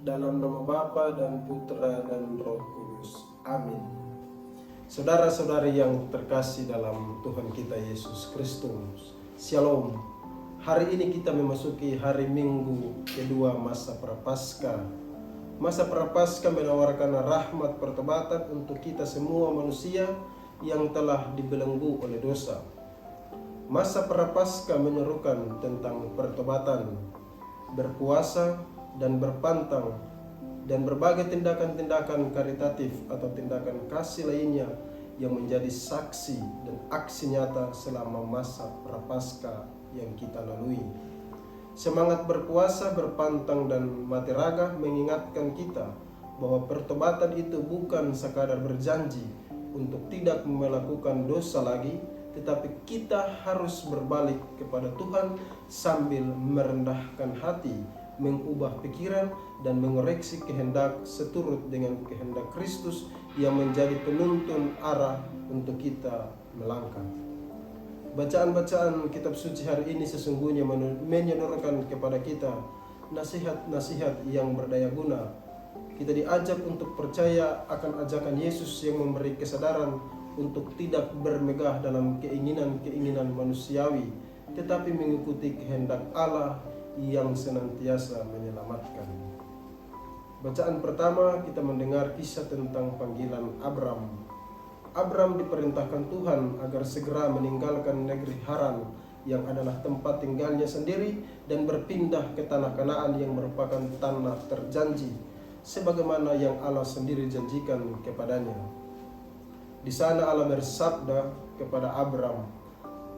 Dalam nama Bapa dan Putra dan Roh Kudus. Amin. Saudara-saudari yang terkasih dalam Tuhan kita Yesus Kristus, Shalom. Hari ini kita memasuki hari Minggu kedua masa Prapaskah. Masa Prapaskah menawarkan rahmat pertobatan untuk kita semua manusia yang telah dibelenggu oleh dosa. Masa Prapaskah menyerukan tentang pertobatan, berpuasa, dan berpantang, dan berbagai tindakan-tindakan karitatif atau tindakan kasih lainnya yang menjadi saksi dan aksi nyata selama masa Prapaskah yang kita lalui. Semangat berpuasa, berpantang, dan mati raga mengingatkan kita bahwa pertobatan itu bukan sekadar berjanji untuk tidak melakukan dosa lagi, tetapi kita harus berbalik kepada Tuhan sambil merendahkan hati, mengubah pikiran, dan mengoreksi kehendak seturut dengan kehendak Kristus yang menjadi penuntun arah untuk kita melangkah. Bacaan-bacaan kitab suci hari ini sesungguhnya menyodorkan kepada kita nasihat-nasihat yang berdaya guna. Kita diajak untuk percaya akan ajakan Yesus yang memberi kesadaran untuk tidak bermegah dalam keinginan-keinginan manusiawi, tetapi mengikuti kehendak Allah yang senantiasa menyelamatkan. Bacaan pertama kita mendengar kisah tentang panggilan Abram. Abram diperintahkan Tuhan agar segera meninggalkan negeri Haran yang adalah tempat tinggalnya sendiri dan berpindah ke tanah Kanaan yang merupakan tanah terjanji sebagaimana yang Allah sendiri janjikan kepadanya. Di sana Allah bersabda kepada Abram,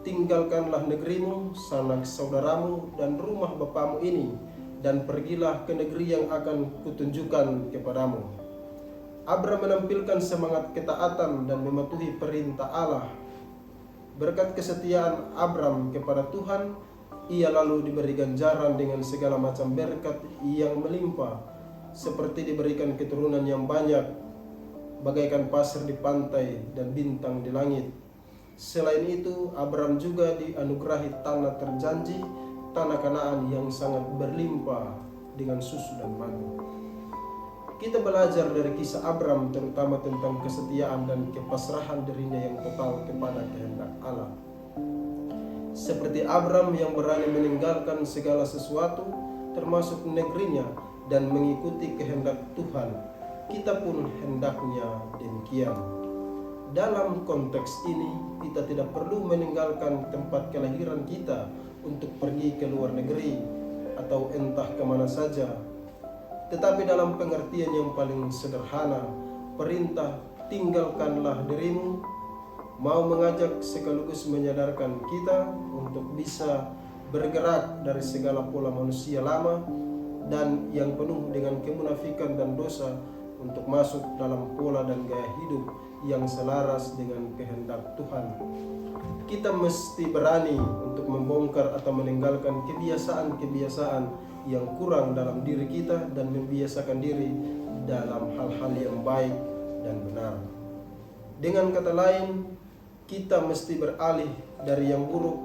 "Tinggalkanlah negerimu, sanak saudaramu, dan rumah bapamu ini, dan pergilah ke negeri yang akan kutunjukkan kepadamu." Abram menampilkan semangat ketaatan dan mematuhi perintah Allah. Berkat kesetiaan Abram kepada Tuhan, ia lalu diberi ganjaran dengan segala macam berkat yang melimpah, seperti diberikan keturunan yang banyak, bagaikan pasir di pantai dan bintang di langit. Selain itu, Abram juga dianugerahi tanah terjanji, tanah Kanaan yang sangat berlimpah dengan susu dan madu. Kita belajar dari kisah Abram terutama tentang kesetiaan dan kepasrahan dirinya yang total kepada kehendak Allah. Seperti Abram yang berani meninggalkan segala sesuatu termasuk negerinya dan mengikuti kehendak Tuhan, kita pun hendaknya demikian. Dalam konteks ini, kita tidak perlu meninggalkan tempat kelahiran kita untuk pergi ke luar negeri atau entah kemana saja. Tetapi dalam pengertian yang paling sederhana, perintah "tinggalkanlah dirimu" mau mengajak sekaligus menyadarkan kita untuk bisa bergerak dari segala pola manusia lama dan yang penuh dengan kemunafikan dan dosa untuk masuk dalam pola dan gaya hidup yang selaras dengan kehendak Tuhan. Kita mesti berani untuk membongkar atau meninggalkan kebiasaan-kebiasaan yang kurang dalam diri kita dan membiasakan diri dalam hal-hal yang baik dan benar. Dengan kata lain, kita mesti beralih dari yang buruk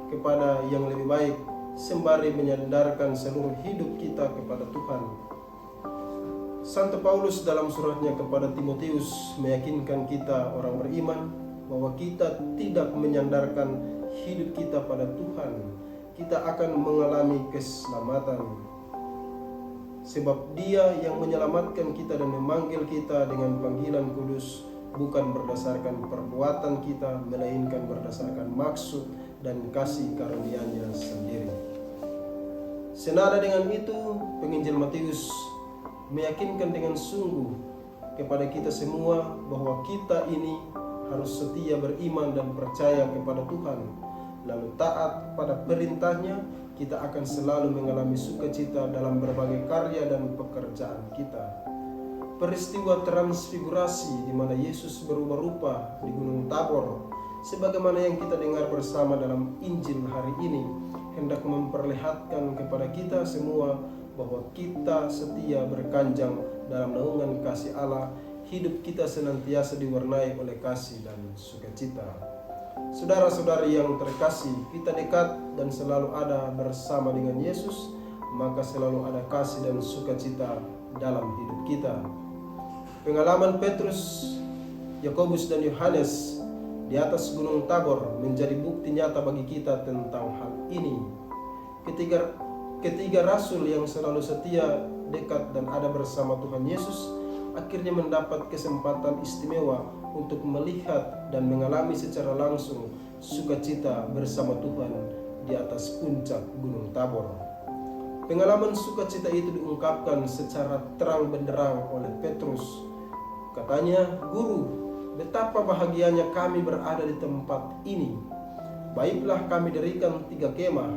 kepada yang lebih baik, sembari menyandarkan seluruh hidup kita kepada Tuhan. Santo Paulus dalam suratnya kepada Timotius meyakinkan kita orang beriman bahwa kita tidak menyandarkan hidup kita pada Tuhan, kita akan mengalami keselamatan. Sebab Dia yang menyelamatkan kita dan memanggil kita dengan panggilan kudus bukan berdasarkan perbuatan kita, melainkan berdasarkan maksud dan kasih karunia-Nya sendiri. Senada dengan itu, penginjil Matius meyakinkan dengan sungguh kepada kita semua bahwa kita ini harus setia beriman dan percaya kepada Tuhan, lalu taat pada perintahnya. Kita akan selalu mengalami sukacita dalam berbagai karya dan pekerjaan kita. Peristiwa transfigurasi di mana Yesus berubah rupa di Gunung Tabor, sebagaimana yang kita dengar bersama dalam Injil hari ini, hendak memperlihatkan kepada kita semua bahwa kita setia berkanjang dalam naungan kasih Allah. Hidup kita senantiasa diwarnai oleh kasih dan sukacita. Saudara-saudari yang terkasih, kita dekat dan selalu ada bersama dengan Yesus, maka selalu ada kasih dan sukacita dalam hidup kita. Pengalaman Petrus, Yakobus dan Yohanes di atas Gunung Tabor menjadi bukti nyata bagi kita tentang hal ini. Ketiga rasul yang selalu setia, dekat dan ada bersama Tuhan Yesus akhirnya mendapat kesempatan istimewa untuk melihat dan mengalami secara langsung sukacita bersama Tuhan di atas puncak Gunung Tabor. Pengalaman sukacita itu diungkapkan secara terang benderang oleh Petrus. Katanya, "Guru, betapa bahagianya kami berada di tempat ini. Baiklah kami dirikan 3 kemah,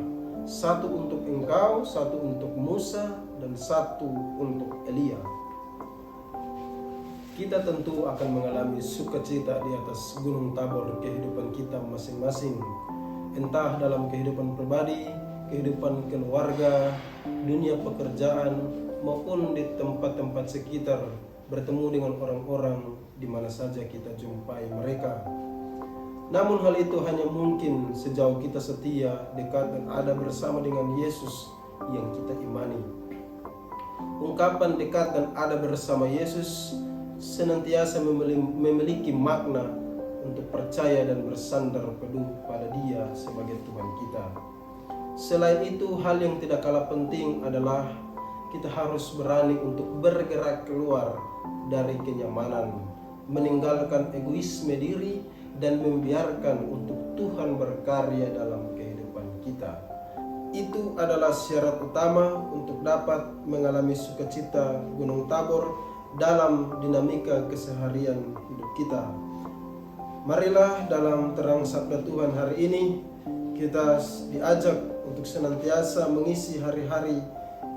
1 untuk engkau, 1 untuk Musa, dan 1 untuk Elia." Kita tentu akan mengalami sukacita di atas Gunung Tabor kehidupan kita masing-masing. Entah dalam kehidupan pribadi, kehidupan keluarga, dunia pekerjaan, maupun di tempat-tempat sekitar, bertemu dengan orang-orang di mana saja kita jumpai mereka. Namun hal itu hanya mungkin sejauh kita setia, dekat dan ada bersama dengan Yesus yang kita imani. Ungkapan dekat dan ada bersama Yesus senantiasa memiliki makna untuk percaya dan bersandar penuh pada Dia sebagai Tuhan kita. Selain itu, hal yang tidak kalah penting adalah kita harus berani untuk bergerak keluar dari kenyamanan, meninggalkan egoisme diri dan membiarkan untuk Tuhan berkarya dalam kehidupan kita. Itu adalah syarat utama untuk dapat mengalami sukacita Gunung Tabor dalam dinamika keseharian hidup kita. Marilah dalam terang sabda Tuhan hari ini kita diajak untuk senantiasa mengisi hari-hari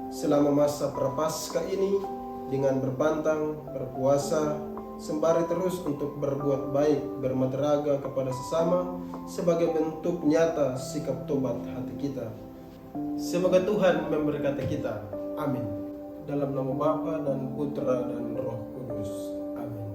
selama masa Prapaskah ini dengan berpantang, berpuasa, sembari terus untuk berbuat baik, bermadragah kepada sesama sebagai bentuk nyata sikap tobat hati kita. Semoga Tuhan memberkati kita. Amin. Dalam nama Bapa dan Putra dan Roh Kudus. Amin.